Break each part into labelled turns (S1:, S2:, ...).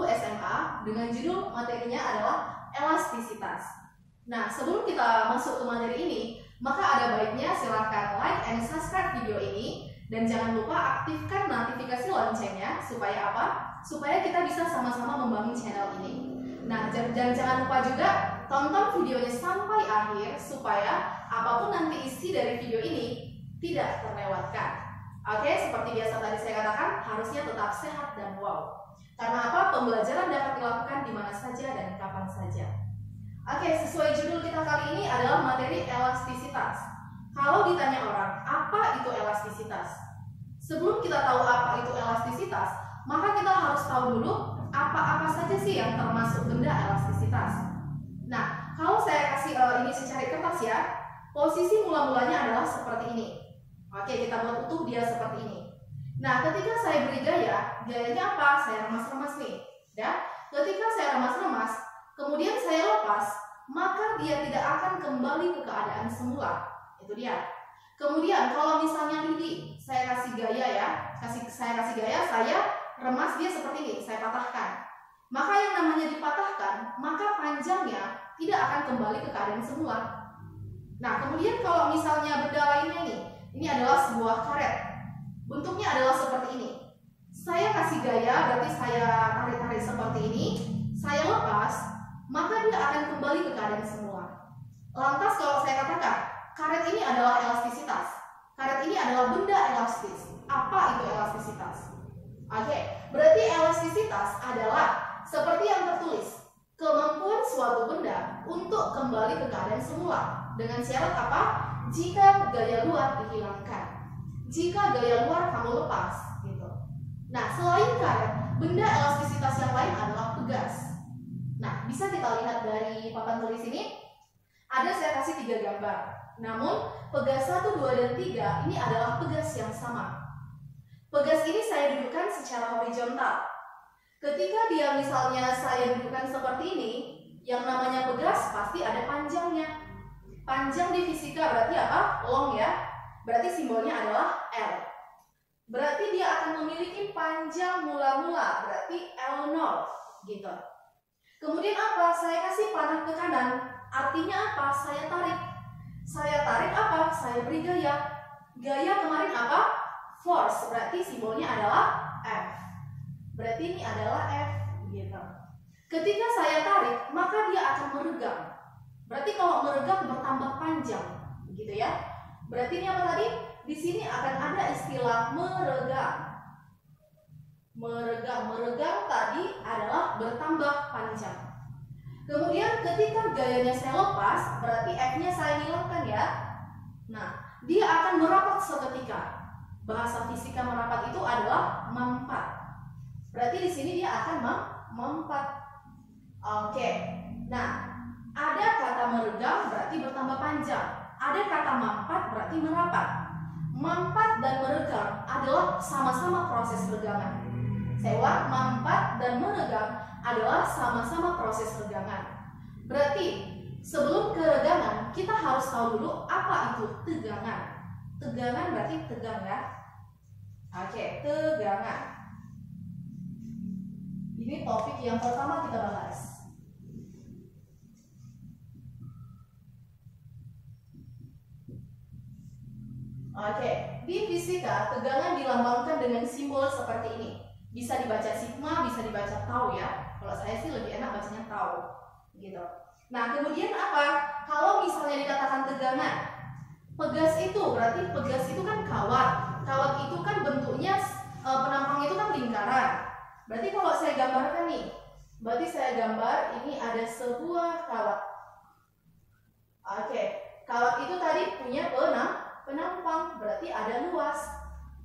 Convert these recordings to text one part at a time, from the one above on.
S1: SMA dengan judul materinya adalah elastisitas. Nah, sebelum kita masuk ke materi ini, maka ada baiknya silahkan like and subscribe video ini, dan jangan lupa aktifkan notifikasi loncengnya supaya apa? Supaya kita bisa sama-sama membangun channel ini. Nah, dan jangan lupa juga tonton videonya sampai akhir supaya apapun nanti isi dari video ini tidak terlewatkan. Oke, seperti biasa tadi saya katakan, harusnya tetap sehat dan wow. Karena apa? Pembelajaran dapat dilakukan di mana saja dan kapan saja. Oke, sesuai judul kita kali ini adalah materi elastisitas. Kalau ditanya orang, apa itu elastisitas? Sebelum kita tahu apa itu elastisitas, maka kita harus tahu dulu apa-apa saja sih yang termasuk benda elastisitas. Nah, kalau saya kasih ini secari kertas ya, posisi mula-mulanya adalah seperti ini. Oke, kita buat utuh dia seperti ini. Nah, ketika saya beri gaya, gayanya apa? Saya remas-remas nih. Ya, ketika saya remas-remas, kemudian saya lepas, maka dia tidak akan kembali ke keadaan semula. Itu dia. Kemudian kalau misalnya lidi, saya kasih gaya ya, saya kasih gaya, saya remas dia seperti ini, saya patahkan. Maka yang namanya dipatahkan, maka panjangnya tidak akan kembali ke keadaan semula. Nah, kemudian kalau misalnya benda lainnya nih, ini adalah sebuah karet. Bentuknya adalah seperti ini. Saya kasih gaya, berarti saya tarik-tarik seperti ini. Saya lepas, maka dia akan kembali ke keadaan semula. Lantas kalau saya katakan, karet ini adalah elastisitas. Karet ini adalah benda elastis. Apa itu elastisitas? Oke, berarti elastisitas adalah seperti yang tertulis, kemampuan suatu benda untuk kembali ke keadaan semula. Dengan syarat apa? Jika gaya luar dihilangkan, jika gaya luar kamu lepas, gitu. Nah, selain karet, benda elastisitas yang lain adalah pegas. Nah, bisa kita lihat dari papan tulis ini, ada saya kasih 3 gambar. Namun, pegas 1, 2, dan 3 ini adalah pegas yang sama. Pegas ini saya dudukkan secara horizontal. Ketika dia misalnya saya dudukkan seperti ini, yang namanya pegas pasti ada panjangnya. Panjang di fisika berarti apa? Long ya. Berarti simbolnya adalah L. Berarti dia akan memiliki panjang mula-mula, berarti L0 gitu. Kemudian apa? Saya kasih panah ke kanan. Artinya apa? Saya tarik. Saya tarik apa? Saya beri gaya. Gaya kemarin apa? Force. Berarti simbolnya adalah F. Berarti ini adalah F gitu. Ketika saya tarik, maka dia akan meregang. Berarti kalau meregang bertambah panjang, gitu ya. Berarti ini apa tadi? Di sini akan ada istilah meregang. Meregang tadi adalah bertambah panjang. Kemudian ketika gayanya saya lepas, berarti F-nya saya hilangkan ya. Nah, dia akan merapat seketika. Bahasa fisika merapat itu adalah mempat. Berarti di sini dia akan mempat. Oke. Nah, ada kata meregang berarti bertambah panjang. Ada kata mempat berarti merapat. Mempat dan meregang adalah sama-sama proses regangan. Saya ulang, mempat dan meregang adalah sama-sama proses regangan. Berarti sebelum keregangan kita harus tahu dulu apa itu tegangan. Tegangan berarti tegang ya. Oke, tegangan. Ini topik yang pertama kita bahas. Oke, di fisika tegangan dilambangkan dengan simbol seperti ini. Bisa dibaca sigma, bisa dibaca tau ya. Kalau saya sih lebih enak bacanya tau, gitu. Nah, kemudian apa? Kalau misalnya dikatakan tegangan, pegas itu berarti pegas itu kan kawat. Kawat itu kan bentuknya penampang itu kan lingkaran. Berarti kalau saya gambarkan nih, berarti saya gambar ini ada sebuah kawat. Oke, kawat itu tadi punya penampang, berarti ada luas.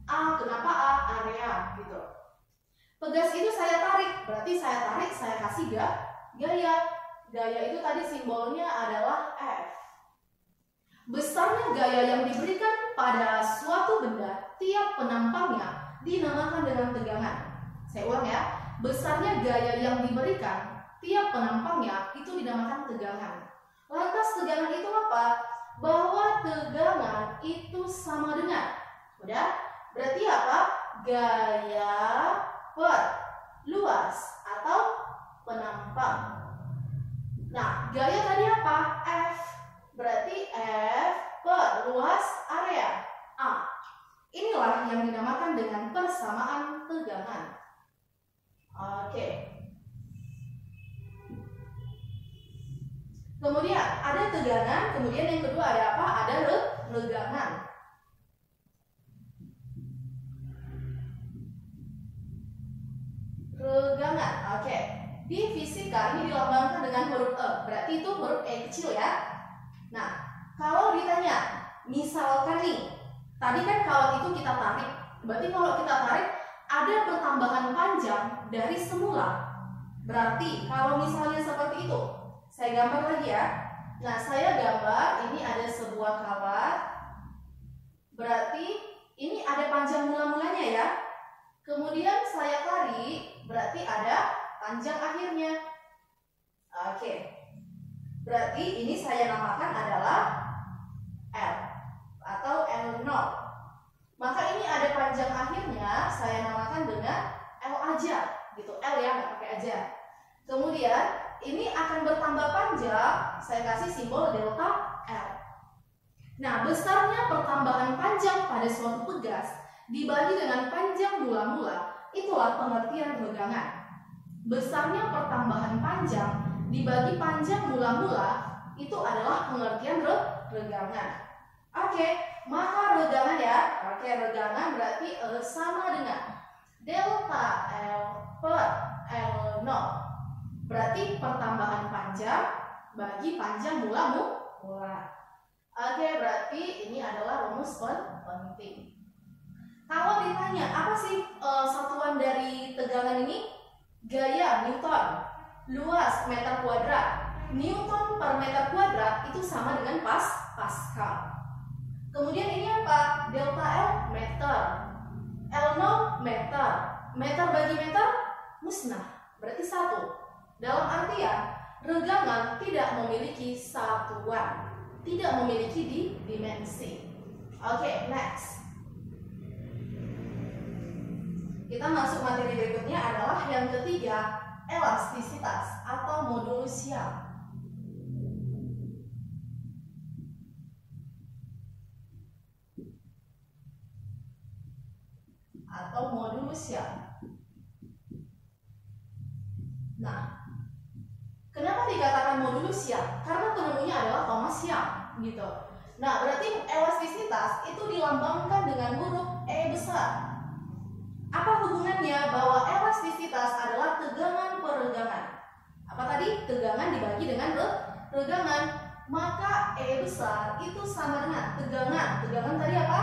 S1: A, kenapa A? Area, gitu. Pegas itu saya tarik, berarti saya tarik, saya kasih gaya. Gaya itu tadi simbolnya adalah F. Besarnya gaya yang diberikan pada suatu benda, tiap penampangnya dinamakan dengan tegangan. Saya ulang ya, besarnya gaya yang diberikan, tiap penampangnya itu dinamakan tegangan. Lantas tegangan itu apa? Bahwa tegangan itu sama dengan, udah? Berarti apa? Gaya per luas atau gampang. Nah, gaya tadi apa? F. Berarti F per luas area A. Inilah yang dinamakan dengan persamaan tegangan. Oke. Kemudian ada tegangan, kemudian yang kedua ada apa? Ada regangan. Regangan, oke. Di fisika ini dilambangkan dengan huruf E, berarti itu huruf E kecil ya. Nah, kalau ditanya, misalkan nih, tadi kan kawat itu kita tarik, berarti kalau kita tarik ada pertambahan panjang dari semula. Berarti kalau misalnya seperti itu, saya gambar lagi ya. Nah, saya gambar ini ada sebuah kawat, berarti ini ada panjang mula-mulanya ya. Kemudian saya tarik, berarti ada panjang akhirnya. Oke. Berarti ini saya namakan adalah L atau L0. Maka ini ada panjang akhirnya, saya namakan dengan L aja, gitu. L ya, nggak pakai aja. Kemudian ini akan bertambah panjang, saya kasih simbol delta L. Nah, besarnya pertambahan panjang pada suatu pegas dibagi dengan panjang mula-mula, itulah pengertian regangan. Besarnya pertambahan panjang dibagi panjang mula-mula, itu adalah pengertian regangan. Oke, maka regangan ya. Oke, regangan berarti sama dengan delta L per L0. Berarti pertambahan panjang bagi panjang mula-mula. Oke, berarti ini adalah rumus penting. Kalau ditanya apa sih satuan dari tegangan ini? Gaya Newton, luas meter kuadrat. Newton per meter kuadrat itu sama dengan Pascal. Kemudian ini apa? Delta L meter, L0 meter. Meter bagi meter musnah, berarti 1. Dalam artian regangan tidak memiliki satuan, tidak memiliki dimensi. Oke, next. Kita masuk materi berikutnya adalah yang ketiga, elastisitas atau modulus Young. Atau modulus Young. Nah, kenapa dikatakan modulus Young? Karena penemunya adalah Thomas Young, gitu. Nah, berarti elastisitas itu dilambangkan dengan huruf E besar. Apa hubungannya bahwa elastisitas adalah tegangan per regangan? Apa tadi? Tegangan dibagi dengan regangan. Maka E besar itu sama dengan tegangan. Tegangan tadi apa?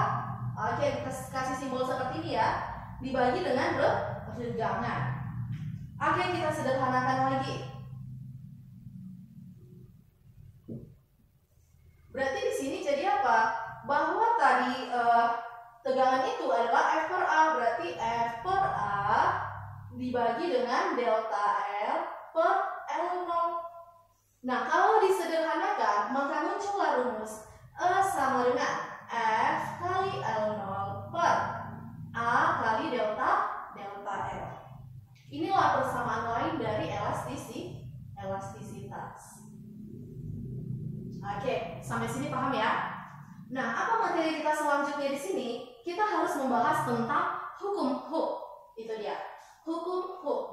S1: Oke, kita kasih simbol seperti ini ya. Dibagi dengan regangan. Oke, kita sederhanakan lagi. Berarti di sini jadi apa? Bahwa tadi tegangan itu adalah F per A, berarti F per A dibagi dengan delta L per L0. Nah, kalau disederhanakan, maka muncullah rumus E sama dengan F kali L0 per A kali delta L. Inilah persamaan lain dari elastisitas. Oke, sampai sini paham ya? Nah, apa materi kita selanjutnya di sini? Kita harus membahas tentang hukum Hooke. Itu dia, hukum Hooke.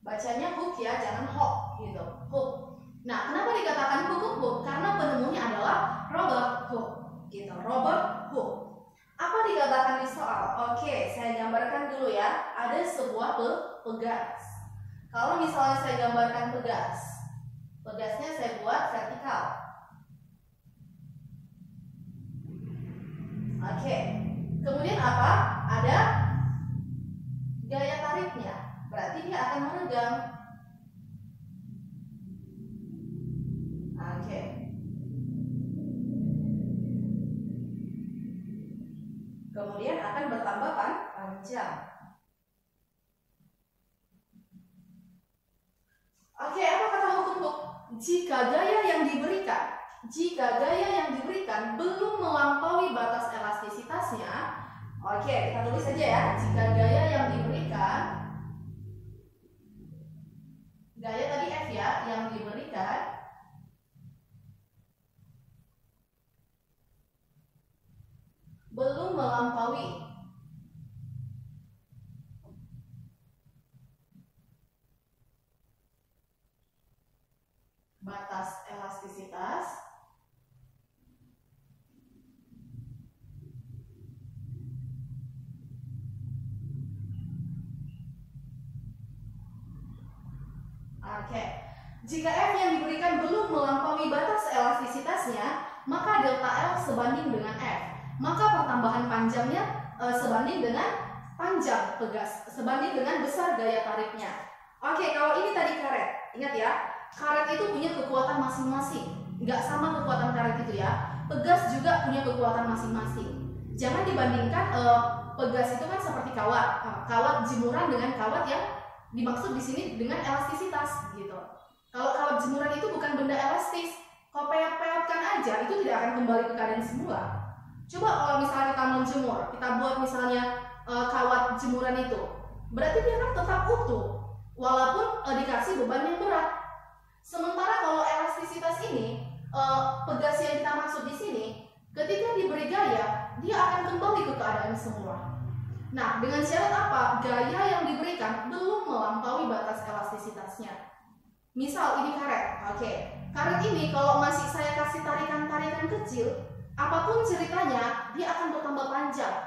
S1: Bacanya Hooke ya, jangan Hooke gitu. Hooke. Nah, kenapa dikatakan hukum Hooke? Karena penemunya adalah Robert Hooke, gitu. Robert Hooke. Apa dikatakan di soal? Oke, saya gambarkan dulu ya. Ada sebuah pegas. Kalau misalnya saya gambarkan pegasnya saya buat vertikal. Oke. Kemudian apa? Ada gaya tariknya. Berarti dia akan meregang. Oke. Kemudian akan bertambah panjang. Oke, apa kata hukum Hooke? Jika gaya yang diberikan belum melampaui batas elastisitasnya, Oke, kita tulis saja ya. Jika gaya yang diberikan, gaya tadi F ya, yang diberikan belum melampaui batas elastisitas, oke. Jika F yang diberikan belum melampaui batas elastisitasnya, maka delta L sebanding dengan F. Maka pertambahan panjangnya sebanding dengan panjang pegas, sebanding dengan besar gaya tariknya. Oke, kalau ini tadi karet, ingat ya, karet itu punya kekuatan masing-masing. Nggak sama kekuatan karet itu ya. Pegas juga punya kekuatan masing-masing. Jangan dibandingkan pegas itu kan seperti kawat, kawat jemuran dengan kawat yang dimaksud di sini dengan elastisitas gitu. Kalau kawat jemuran itu bukan benda elastis, kalau peot-peotkan aja itu tidak akan kembali ke keadaan semula. Coba kalau misalnya kita menjemur, kita buat misalnya kawat jemuran itu, berarti dia kan tetap utuh walaupun dikasih beban yang berat. Sementara kalau elastisitas ini, pegas yang kita maksud di sini, ketika diberi gaya, dia akan kembali ke keadaan semula. Nah, dengan syarat apa? Gaya yang diberikan belum melampaui batas elastisitasnya. Misal ini karet, oke. Karet ini kalau masih saya kasih tarikan-tarikan kecil, apapun ceritanya, dia akan bertambah panjang.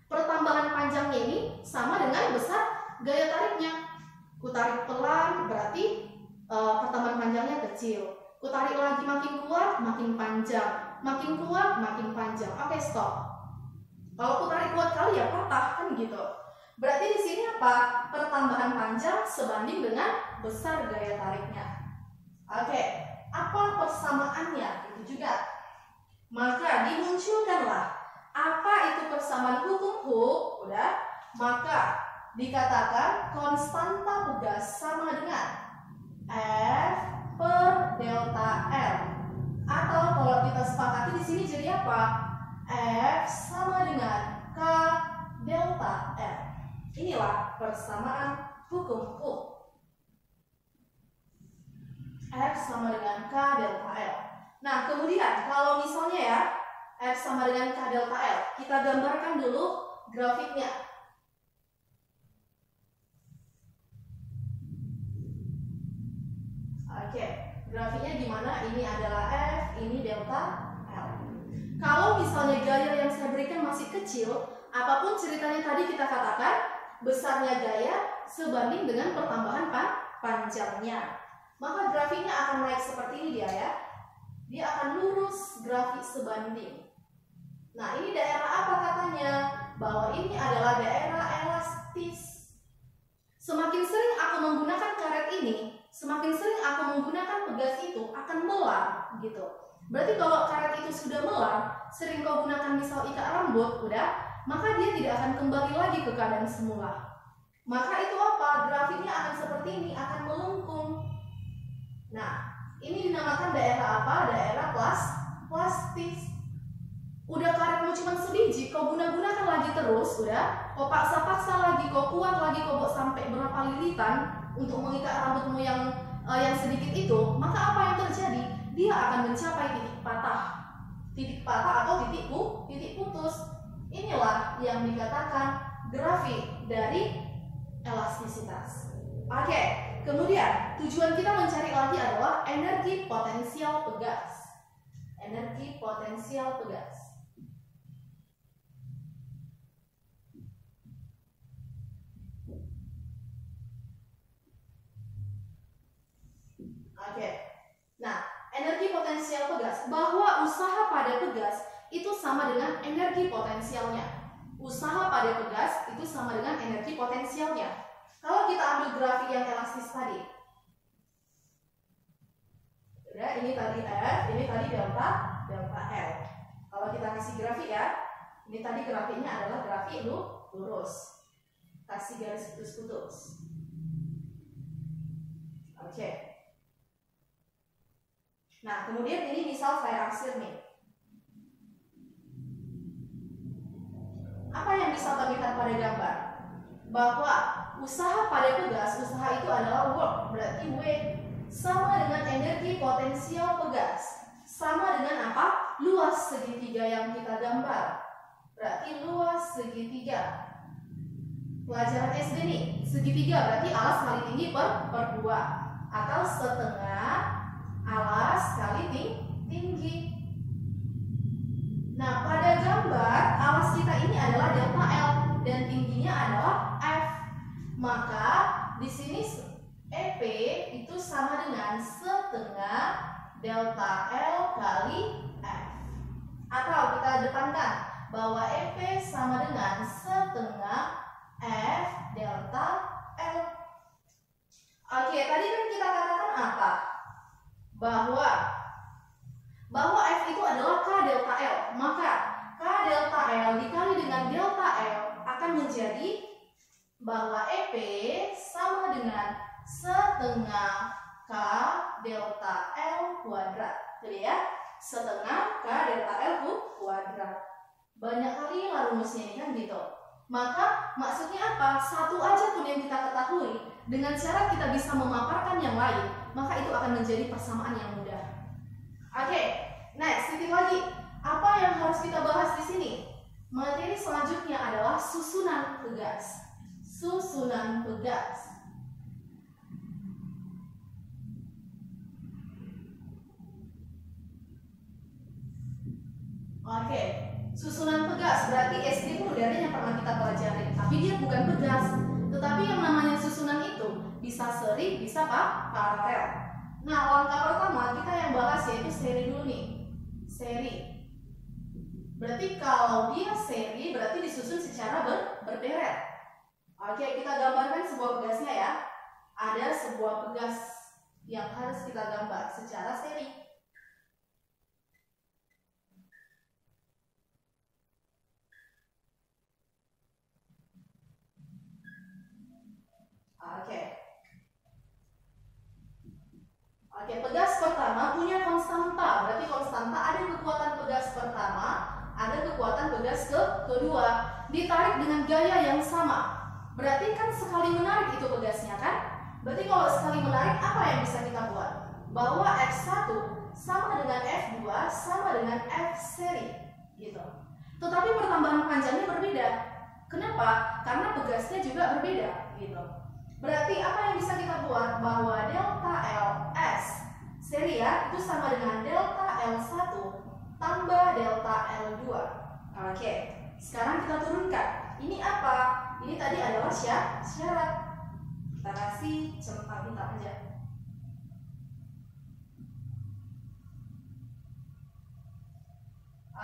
S1: Pertambahan panjangnya ini sama dengan besar gaya tariknya. Kutarik pelan, berarti pertambahan panjangnya kecil. Kutarik lagi makin kuat, makin panjang. Makin kuat, makin panjang. Oke, stop. Kalau kutarik kuat kali ya patah, kan gitu. Berarti di sini apa? Pertambahan panjang sebanding dengan besar gaya tariknya. Oke, apa persamaannya? Itu juga. Maka dimunculkanlah apa itu persamaan hukum Hooke, udah. Maka dikatakan konstanta pegas sama dengan F per delta L. Atau kalau kita sepakati di sini jadi apa? F sama dengan K delta L. Inilah persamaan hukum Hooke. F sama dengan K delta L. Nah, kemudian kalau misalnya ya F sama dengan K delta L, kita gambarkan dulu grafiknya. Oke, grafiknya gimana? Ini adalah F, ini delta L. Kalau misalnya gaya yang saya berikan masih kecil, apapun ceritanya tadi kita katakan, besarnya gaya sebanding dengan pertambahan panjangnya. Maka grafiknya akan naik seperti ini dia ya. Dia akan lurus grafik sebanding. Nah, ini daerah apa katanya? Bahwa ini adalah daerah elastis. Semakin sering aku menggunakan karet ini, semakin sering aku menggunakan pegas itu akan melar gitu. Berarti kalau karet itu sudah melar, sering kau gunakan misal ikat rambut, udah, maka dia tidak akan kembali lagi ke keadaan semula. Maka itu apa? Grafiknya akan seperti ini, akan melengkung. Nah, ini dinamakan daerah apa? Daerah plastis. Udah karetmu cuma sebiji, kau guna-gunakan lagi terus, udah, kau paksa-paksa lagi, kau kuat lagi, kau buat sampai berapa lilitan untuk mengikat rambutmu yang sedikit itu, maka apa yang terjadi? Dia akan mencapai titik patah atau titik putus. Inilah yang dikatakan grafik dari elastisitas. Oke, kemudian tujuan kita mencari lagi adalah energi potensial pegas. Energi potensial pegas. Oke. Nah, energi potensial pegas, bahwa usaha pada pegas itu sama dengan energi potensialnya. Usaha pada pegas itu sama dengan energi potensialnya. Kalau kita ambil grafik yang elastis tadi, udah, ini tadi F, ini tadi delta L. Kalau kita kasih grafik ya, ini tadi grafiknya adalah grafik lurus, kasih garis putus-putus. Oke. Nah, kemudian ini misal saya arsir nih. apa yang bisa terlihat pada gambar? Bahwa usaha pada pegas, usaha itu adalah work, berarti W sama dengan energi potensial pegas. Sama dengan apa? Luas segitiga yang kita gambar. Berarti luas segitiga. Pelajaran SD nih, segitiga berarti alas kali tinggi per 2. Atau setengah alas kali tinggi. Nah, pada gambar alas kita ini adalah delta L dan tingginya adalah F. Maka di sini EP itu sama dengan setengah delta L kali F. Atau kita depankan bahwa EP sama dengan setengah F delta L. Oke, tadi kan kita katakan apa? Bahwa F itu adalah K delta L. Maka K delta L dikali dengan delta L akan menjadi bahwa EP sama dengan setengah K delta L kuadrat. Jadi ya, setengah K delta L kuadrat. Banyak kali lah rumusnya ini kan gitu. Maka maksudnya apa? Satu aja pun yang kita ketahui, dengan syarat kita bisa memaparkan yang lain, maka itu akan menjadi persamaan yang mudah. Oke, next, sedikit lagi. Apa yang harus kita bahas di sini? Materi selanjutnya adalah susunan pegas. Susunan pegas. Oke, susunan pegas berarti SD pun udah ada yang pernah kita pelajari, tapi dia bukan pegas. Tetapi yang namanya susunan itu bisa seri, bisa paralel. Nah, langkah pertama kita yang bahas yaitu seri dulu nih. Seri. Berarti kalau dia seri berarti disusun secara berderet. Oke, kita gambarkan sebuah pegasnya ya. Ada sebuah pegas yang harus kita gambar secara seri. Oke, pegas pertama punya konstanta. Berarti konstanta ada kekuatan pegas pertama, ada kekuatan pegas kedua. Ditarik dengan gaya yang sama. Berarti kan sekali menarik itu pegasnya kan? Berarti kalau sekali menarik apa yang bisa kita buat? Bahwa F1 sama dengan F2 sama dengan F seri gitu. Tetapi pertambahan panjangnya berbeda. Kenapa? Karena pegasnya juga berbeda gitu. Berarti apa yang bisa kita buat? Bahwa delta LS seri ya, itu sama dengan delta L1 tambah delta L2. Oke, sekarang kita turunkan. Ini apa? Ini tadi adalah syarat. Kita kasih centang hitam aja.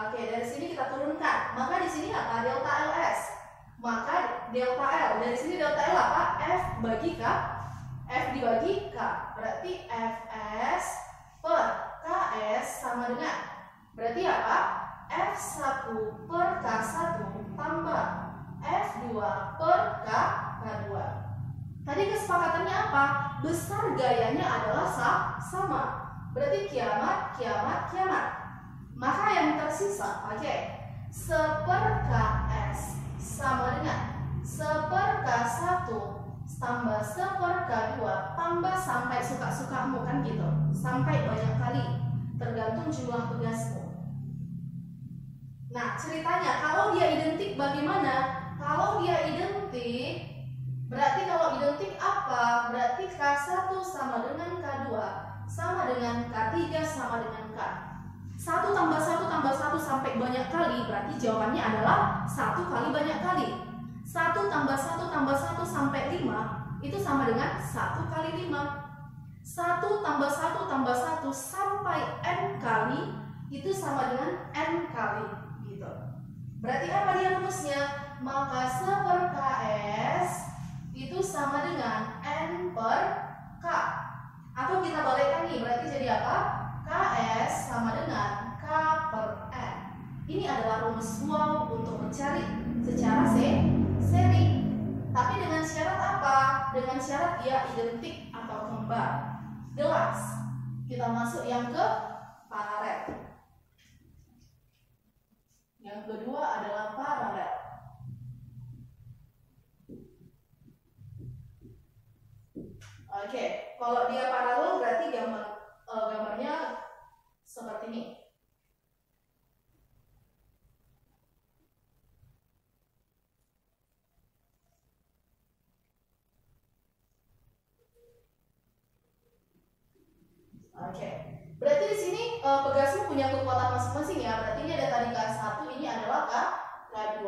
S1: Oke, dari sini kita turunkan. Maka di sini apa? Delta LS. Maka delta L, dari sini delta L apa? F bagi K. F dibagi K. Berarti Fs per Ks sama dengan, berarti apa? F1 per K1 tambah F2 per K2. Tadi kesepakatannya apa? Besar gayanya adalah sama. Berarti kiamat. Maka yang tersisa, oke, seper Ks sama dengan seper K1 tambah seper K2 tambah sampai suka-sukamu kan gitu, sampai banyak kali, tergantung jumlah pegasmu. Nah, ceritanya kalau dia identik bagaimana? Kalau dia identik, berarti kalau identik apa? Berarti K1 sama dengan K2 sama dengan K3 sama dengan K. 1 tambah 1 tambah 1 sampai banyak kali, berarti jawabannya adalah 1 kali banyak kali. 1 tambah 1 tambah 1 sampai 5 itu sama dengan 1 kali 5. 1 tambah 1 tambah 1 sampai n kali itu sama dengan n kali gitu. Berarti apa dia rumusnya? Maka seper Ks itu sama dengan n per K. Atau kita balikkan nih, berarti jadi apa? Ks sama dengan K per N. Ini adalah rumus wow untuk mencari secara seri. Tapi dengan syarat apa? Dengan syarat dia identik atau kembar. Jelas. Kita masuk yang ke paralel. Yang kedua adalah paralel. Oke, kalau dia paralel berarti gambarnya seperti ini. Oke, berarti di sini pegasmu punya kekuatan masing-masing ya. Berarti ini ada tadi K1, ini adalah K2.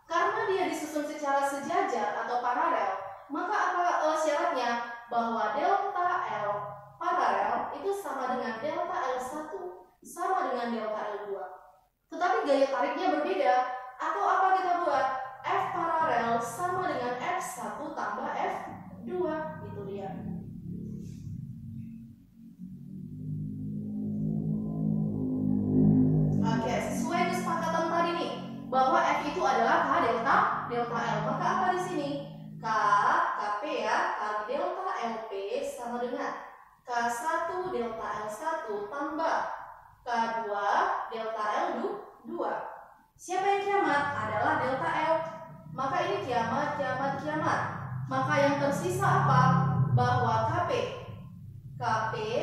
S1: Karena dia disusun secara sejajar atau paralel, maka apa syaratnya? Bahwa delta L paralel itu sama dengan delta L1 sama dengan delta L2. Tetapi gaya tariknya berbeda. Atau apa kita buat? F paralel sama dengan F1 tambah F2. Itu dia. Oke, sesuai kesepakatan tadi nih bahwa F itu adalah K delta L. Maka apa di sini? Kp ya, kali delta LP sama dengan K1 delta L1 tambah K2 delta L2. Siapa yang kiamat? Adalah delta L. Maka ini kiamat. Maka yang tersisa apa? Bahwa Kp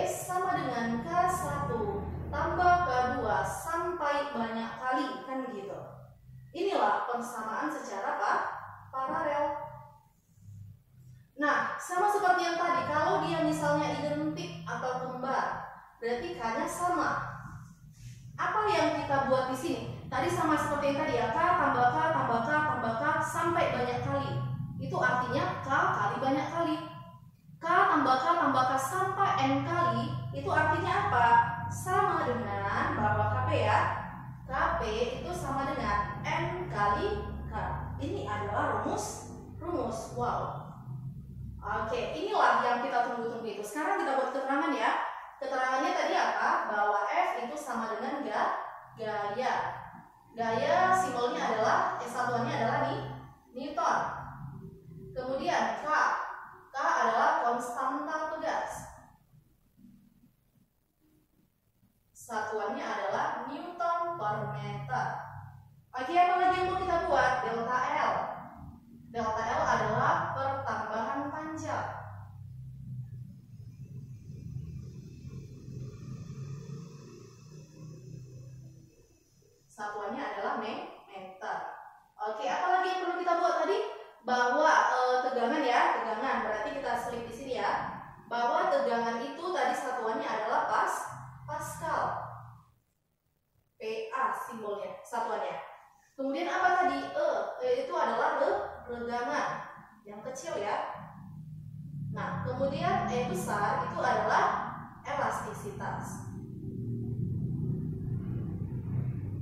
S1: sama dengan K1 tambah K2 sampai banyak kali, kan gitu. Inilah persamaan secara paralel. Nah, sama seperti yang tadi, kalau dia misalnya identik atau kembar, berarti K-nya sama. Apa yang kita buat di sini? Tadi sama seperti yang tadi ya, K tambah K tambah K tambah K sampai banyak kali. Itu artinya K kali banyak kali. K tambah K tambah K sampai N kali, itu artinya apa? Sama dengan bahwa Kp ya, Kp itu sama dengan N kali K. Ini adalah rumus. Wow. Oke, inilah yang kita tunggu-tunggu itu. Sekarang kita buat keterangan ya. Keterangannya tadi apa? Bahwa F itu sama dengan gaya. Gaya simbolnya adalah, satuannya adalah Newton. Kemudian K adalah konstanta pegas. Satuannya adalah Newton per meter. Oke, apa lagi yang mau kita buat? Delta L. Delta L adalah pertambahan panjang. Satuannya adalah meter. Oke, apa lagi yang perlu kita buat tadi? Bahwa tegangan ya, tegangan berarti kita selip di sini ya. Bahwa tegangan itu tadi satuannya adalah Pascal. PA simbolnya, satuannya. Kemudian apa tadi? Itu adalah regangan yang kecil ya. Nah, kemudian E besar itu adalah elastisitas.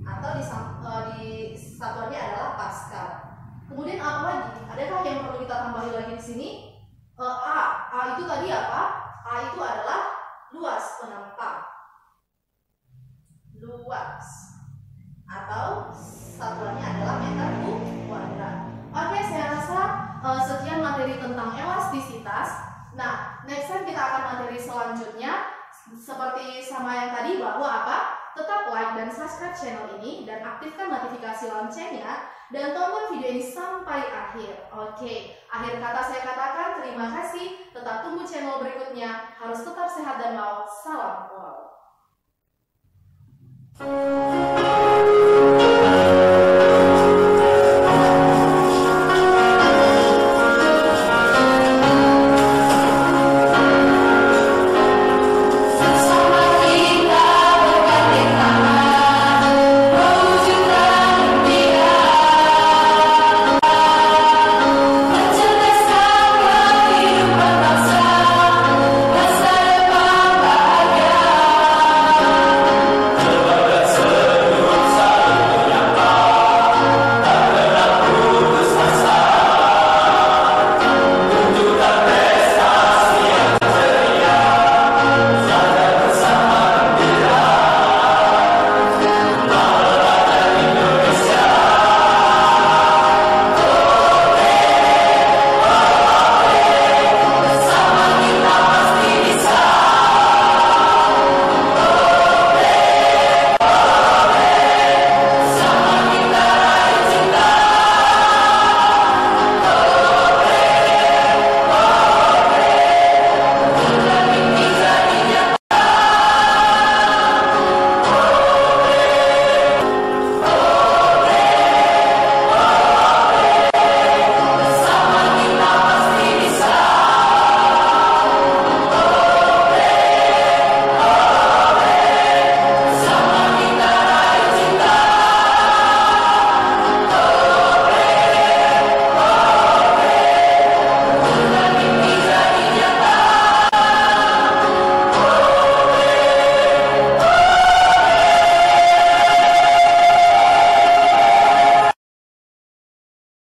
S1: Atau di satuannya adalah Pascal. Kemudian apa lagi? Adakah yang perlu kita tambahin lagi di sini? A itu tadi apa? A itu adalah luas penempang. Luas. Atau satuannya adalah meter kuadrat. Oke, saya rasa sekian materi tentang elastisitas. Nah, next time kita akan materi selanjutnya seperti sama yang tadi, bahwa apa? Tetap like dan subscribe channel ini dan aktifkan notifikasi loncengnya dan tonton video ini sampai akhir. Oke, akhir kata saya katakan terima kasih. Tetap tunggu channel berikutnya. Harus tetap sehat dan mau. Salam wow.